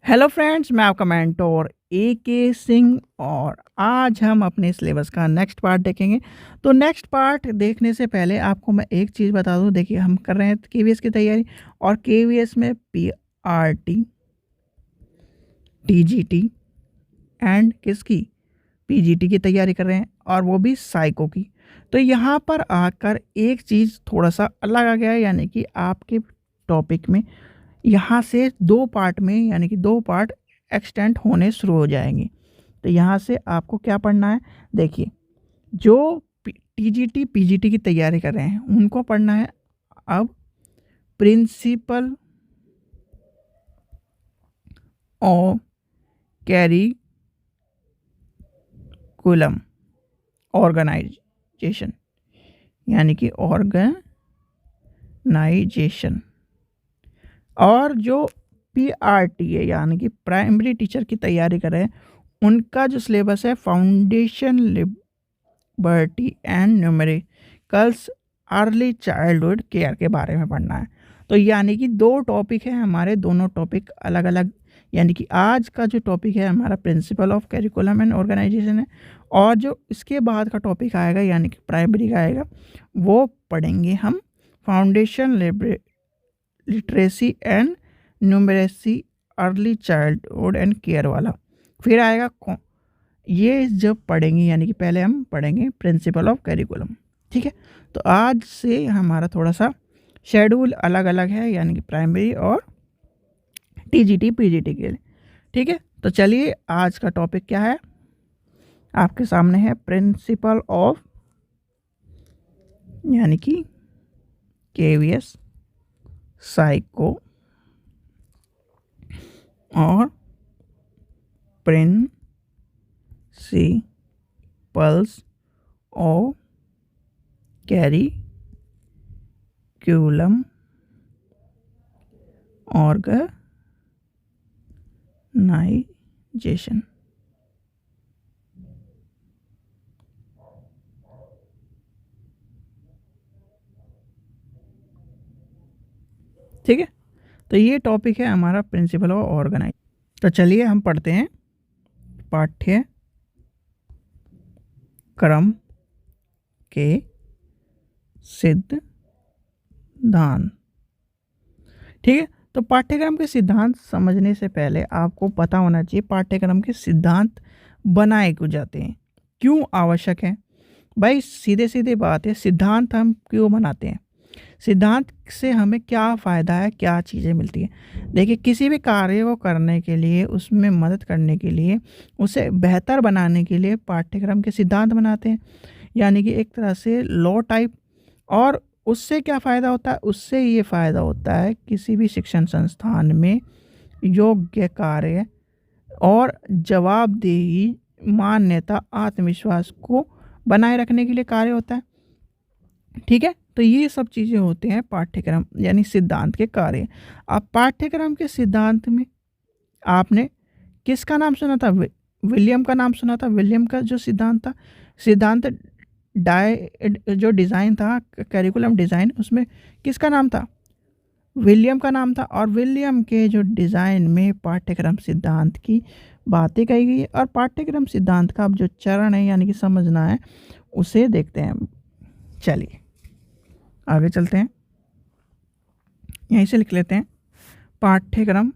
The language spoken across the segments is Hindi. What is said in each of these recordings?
हेलो फ्रेंड्स, मैं आपका मेंटोर ए के सिंह और आज हम अपने सिलेबस का नेक्स्ट पार्ट देखेंगे। तो नेक्स्ट पार्ट देखने से पहले आपको मैं एक चीज़ बता दूं। देखिए, हम कर रहे हैं केवीएस की तैयारी और केवीएस में पीआरटी, टीजीटी एंड किसकी पीजीटी की तैयारी कर रहे हैं और वो भी साइको की। तो यहाँ पर आकर एक चीज़ थोड़ा सा अलग आ गया है, यानी कि आपके टॉपिक में यहाँ से 2 पार्ट में, यानी कि 2 पार्ट एक्सटेंड होने शुरू हो जाएंगे। तो यहाँ से आपको क्या पढ़ना है, देखिए, जो टीजीटी पीजीटी की तैयारी कर रहे हैं उनको पढ़ना है अब प्रिंसिपल ऑफ कैरिकुलम ऑर्गेनाइजेशन, यानी कि ऑर्गेनाइजेशन। और जो पीआरटी है, यानी कि प्राइमरी टीचर की तैयारी कर रहे हैं, उनका जो सिलेबस है foundation liberty and numericals early childhood care के बारे में पढ़ना है। तो यानी कि 2 टॉपिक है हमारे, दोनों टॉपिक अलग अलग। यानी कि आज का जो टॉपिक है हमारा principle of curriculum and organisation है, और जो इसके बाद का टॉपिक आएगा यानी कि प्राइमरी का आएगा, वो पढ़ेंगे हम foundation literacy and numeracy early childhood and care वाला। फिर आएगा ये जब पढ़ेंगे, यानी कि पहले हम पढ़ेंगे प्रिंसिपल ऑफ कैरिकुलम। ठीक है, तो आज से हमारा थोड़ा सा शेड्यूल अलग अलग है, यानी कि प्राइमरी और टीजीटी पीजीटी के लिए। ठीक है, तो चलिए आज का टॉपिक क्या है आपके सामने है प्रिंसिपल ऑफ, यानी कि केवीएस, साइको और प्रिंसिपल्स ऑफ कैरिकुलम ऑर्गेनाइजेशन। ठीक है, तो ये टॉपिक है हमारा प्रिंसिपल ऑफ ऑर्गेनाइज। तो चलिए हम पढ़ते हैं पाठ्यक्रम के सिद्धांत। ठीक है, तो पाठ्यक्रम के सिद्धांत समझने से पहले आपको पता होना चाहिए पाठ्यक्रम के सिद्धांत बनाए क्यों जाते हैं, क्यों आवश्यक है। भाई सीधे सीधे बात है, सिद्धांत हम क्यों बनाते हैं, सिद्धांत से हमें क्या फ़ायदा है, क्या चीज़ें मिलती हैं। देखिए, किसी भी कार्य को करने के लिए, उसमें मदद करने के लिए, उसे बेहतर बनाने के लिए पाठ्यक्रम के सिद्धांत बनाते हैं, यानी कि एक तरह से लॉ टाइप। और उससे क्या फ़ायदा होता है, उससे ये फ़ायदा होता है किसी भी शिक्षण संस्थान में योग्य कार्य और जवाबदेही, मान्यता, आत्मविश्वास को बनाए रखने के लिए कार्य होता है। ठीक है, तो ये सब चीज़ें होते हैं पाठ्यक्रम यानी सिद्धांत के कार्य। अब पाठ्यक्रम के सिद्धांत में आपने किसका नाम सुना था, विलियम का नाम सुना था। विलियम का जो सिद्धांत था, सिद्धांत जो डिज़ाइन था, करिकुलम डिज़ाइन, उसमें किसका नाम था, विलियम का नाम था। और विलियम के जो डिज़ाइन में पाठ्यक्रम सिद्धांत की बातें कही गई है। और पाठ्यक्रम सिद्धांत का अब जो चरण है, यानी कि समझना है, उसे देखते हैं। चलिए आगे चलते हैं, यहीं से लिख लेते हैं पाठ्यक्रम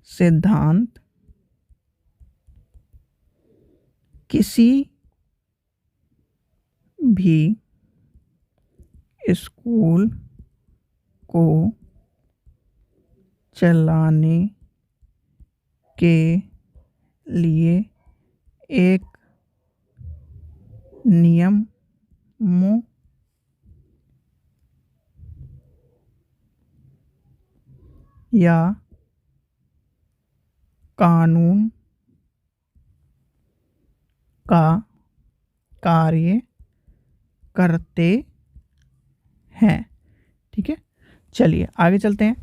सिद्धांत किसी भी स्कूल को चलाने के लिए एक नियमों या कानून का कार्य करते हैं। ठीक है, चलिए आगे चलते हैं।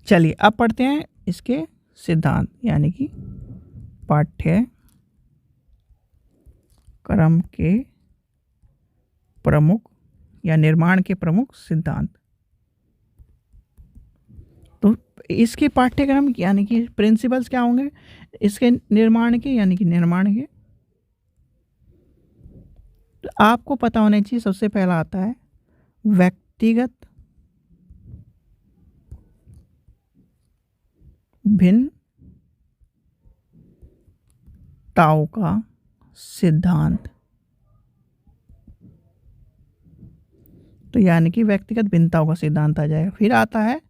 चलिए अब पढ़ते हैं इसके सिद्धांत, यानी कि पाठ्यक्रम के प्रमुख या निर्माण के प्रमुख सिद्धांत। तो इसके पाठ्यक्रम यानी कि प्रिंसिपल्स क्या होंगे इसके निर्माण के यानी कि निर्माण के। तो आपको पता होना चाहिए सबसे पहला आता है व्यक्तिगत भिन्नताओं का सिद्धांत। तो यानी कि व्यक्तिगत भिन्नताओं का सिद्धांत आ जाएगा। फिर आता है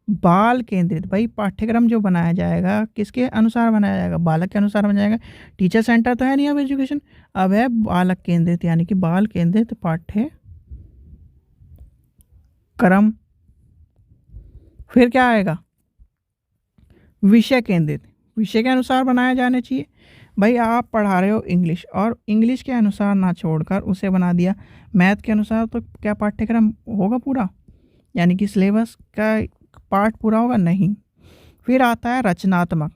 बाल केंद्रित। भाई पाठ्यक्रम जो बनाया जाएगा किसके अनुसार बनाया जाएगा, बालक के अनुसार बनाया जाएगा। टीचर सेंटर तो है नहीं अब एजुकेशन, अब है बालक केंद्रित यानी कि बाल केंद्रित पाठ्यक्रम। फिर क्या आएगा विषय केंद्रित, विषय के अनुसार बनाया जाना चाहिए। भाई आप पढ़ा रहे हो इंग्लिश और इंग्लिश के अनुसार ना छोड़कर उसे बना दिया मैथ के अनुसार, तो क्या पाठ्यक्रम होगा पूरा, यानी कि सिलेबस का पार्ट पूरा होगा नहीं। फिर आता है रचनात्मकता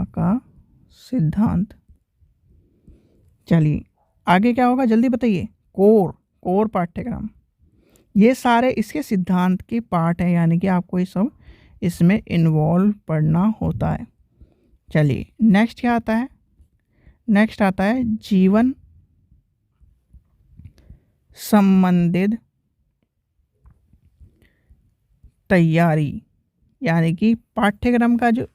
का सिद्धांत। चलिए आगे क्या होगा जल्दी बताइए। कोर पाठ्यक्रम, ये सारे इसके सिद्धांत के पार्ट है, यानी कि आपको ये सब इसमें इन्वॉल्व पढ़ना होता है। चलिए नेक्स्ट क्या आता है, नेक्स्ट आता है जीवन संबंधित तैयारी, यानी कि पाठ्यक्रम का जो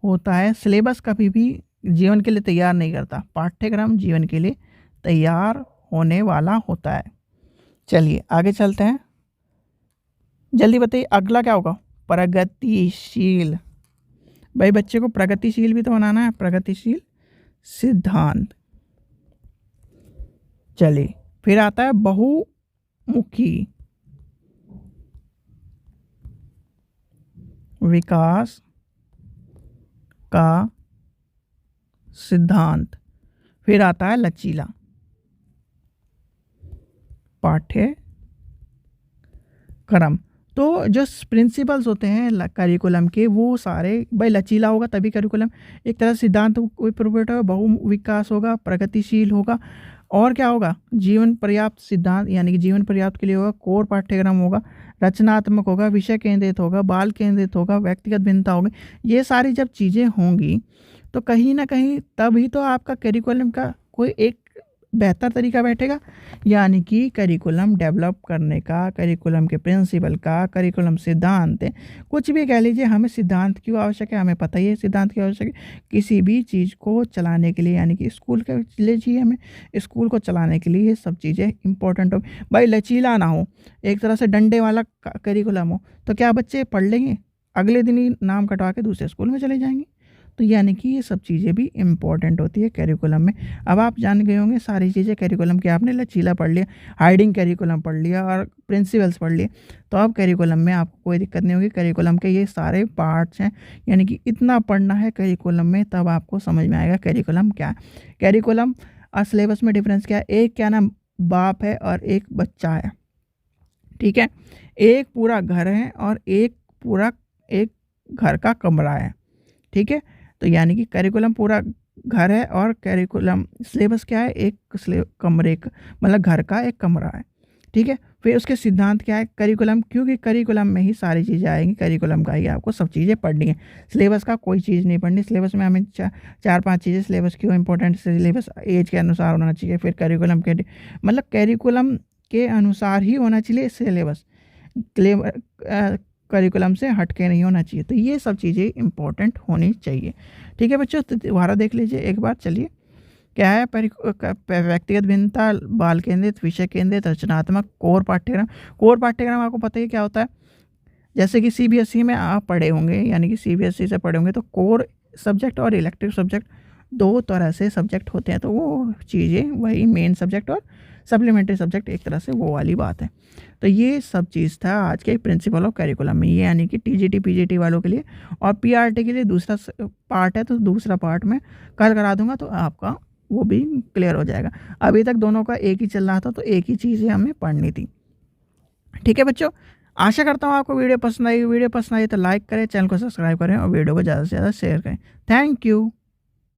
होता है सिलेबस कभी भी जीवन के लिए तैयार नहीं करता, पाठ्यक्रम जीवन के लिए तैयार होने वाला होता है। चलिए आगे चलते हैं, जल्दी बताइए अगला क्या होगा प्रगतिशील। भाई बच्चे को प्रगतिशील भी तो बनाना है, प्रगतिशील सिद्धांत। चलिए फिर आता है बहुमुखी विकास का सिद्धांत। फिर आता है लचीला पाठ्यक्रम। तो जो प्रिंसिपल्स होते हैं करिकुलम के वो सारे, भाई लचीला होगा तभी करिकुलम एक तरह सिद्धांत कोई प्रोपेट होगा, बहु विकास होगा, प्रगतिशील होगा, और क्या होगा जीवन पर्याप्त सिद्धांत यानी कि जीवन पर्याप्त के लिए होगा, कोर पाठ्यक्रम होगा, रचनात्मक होगा, विषय केंद्रित होगा, बाल केंद्रित होगा, व्यक्तिगत भिन्नता होगी। ये सारी जब चीज़ें होंगी तो कहीं ना कहीं तभी तो आपका करिकुलम का कोई एक बेहतर तरीका बैठेगा, यानी कि करिकुलम डेवलप करने का, करिकुलम के प्रिंसिपल का, करिकुलम सिद्धांत कुछ भी कह लीजिए। हमें सिद्धांत क्यों आवश्यक है, हमें पता ही है सिद्धांत क्यों आवश्यक है। किसी भी चीज़ को चलाने के लिए, यानी कि स्कूल के लिए चाहिए हमें, स्कूल को चलाने के लिए ये सब चीज़ें इंपॉर्टेंट हो। भाई लचीला ना हो, एक तरह से डंडे वाला करिकुलम हो, तो क्या बच्चे पढ़ लेंगे, अगले दिन ही नाम कटवा के दूसरे स्कूल में चले जाएंगे। तो यानी कि ये सब चीज़ें भी इम्पॉर्टेंट होती है करिकुलम में। अब आप जान गए होंगे सारी चीज़ें करिकुलम के, आपने लचीला पढ़ लिया, हाइडिंग करिकुलम पढ़ लिया और प्रिंसिपल्स पढ़ लिए, तो अब करिकुलम में आपको कोई दिक्कत नहीं होगी। करिकुलम के ये सारे पार्ट्स हैं, यानी कि इतना पढ़ना है करिकुलम में, तब आपको समझ में आएगा करिकुलम क्या है। करिकुलम और सिलेबस में डिफरेंस क्या है, एक क्या नाम बाप है और एक बच्चा है, ठीक है। एक पूरा घर है और एक पूरा एक घर का कमरा है, ठीक है। तो यानी कि करिकुलम पूरा घर है और करिकुलम सिलेबस क्या है, एक कमरे का मतलब घर का एक कमरा है, ठीक है। फिर उसके सिद्धांत क्या है करिकुलम, क्योंकि करिकुलम में ही सारी चीज़ें आएंगी, करिकुलम का ही आपको सब चीज़ें पढ़नी है, सिलेबस का कोई चीज़ नहीं पढ़नी। सिलेबस में हमें चार पांच चीज़ें, सिलेबस क्यों इंपॉर्टेंट, सिलेबस एज के अनुसार होना चाहिए, फिर करिकुलम के मतलब करिकुलम के अनुसार ही होना चाहिए सिलेबस, करिकुलम से हटके नहीं होना चाहिए। तो ये सब चीज़ें इंपॉर्टेंट होनी चाहिए, ठीक है बच्चों। तो दोबारा देख लीजिए एक बार, चलिए क्या है व्यक्तिगत भिन्नता, बाल केंद्रित, विषय केंद्रित, रचनात्मक, कोर पाठ्यक्रम। कोर पाठ्यक्रम आपको पता है क्या होता है, जैसे कि सीबीएसई में आप पढ़े होंगे, यानी कि सीबीएसई से पढ़े होंगे, तो कोर सब्जेक्ट और इलेक्टिव सब्जेक्ट दो तरह से सब्जेक्ट होते हैं। तो वो चीज़ें वही मेन सब्जेक्ट और सप्लीमेंट्री सब्जेक्ट, एक तरह से वो वाली बात है। तो ये सब चीज़ था आज के प्रिंसिपल ऑफ करिकुलम में, ये यानी कि टीजीटी पीजीटी वालों के लिए, और पीआरटी के लिए दूसरा पार्ट है, तो दूसरा पार्ट में कल करा दूंगा, तो आपका वो भी क्लियर हो जाएगा। अभी तक दोनों का एक ही चल रहा था, तो एक ही चीज़ें हमें पढ़नी थी, ठीक है बच्चों। आशा करता हूँ आपको वीडियो पसंद आई। वीडियो पसंद आई तो लाइक करें, चैनल को सब्सक्राइब करें और वीडियो को ज़्यादा से ज़्यादा शेयर करें। Thank you.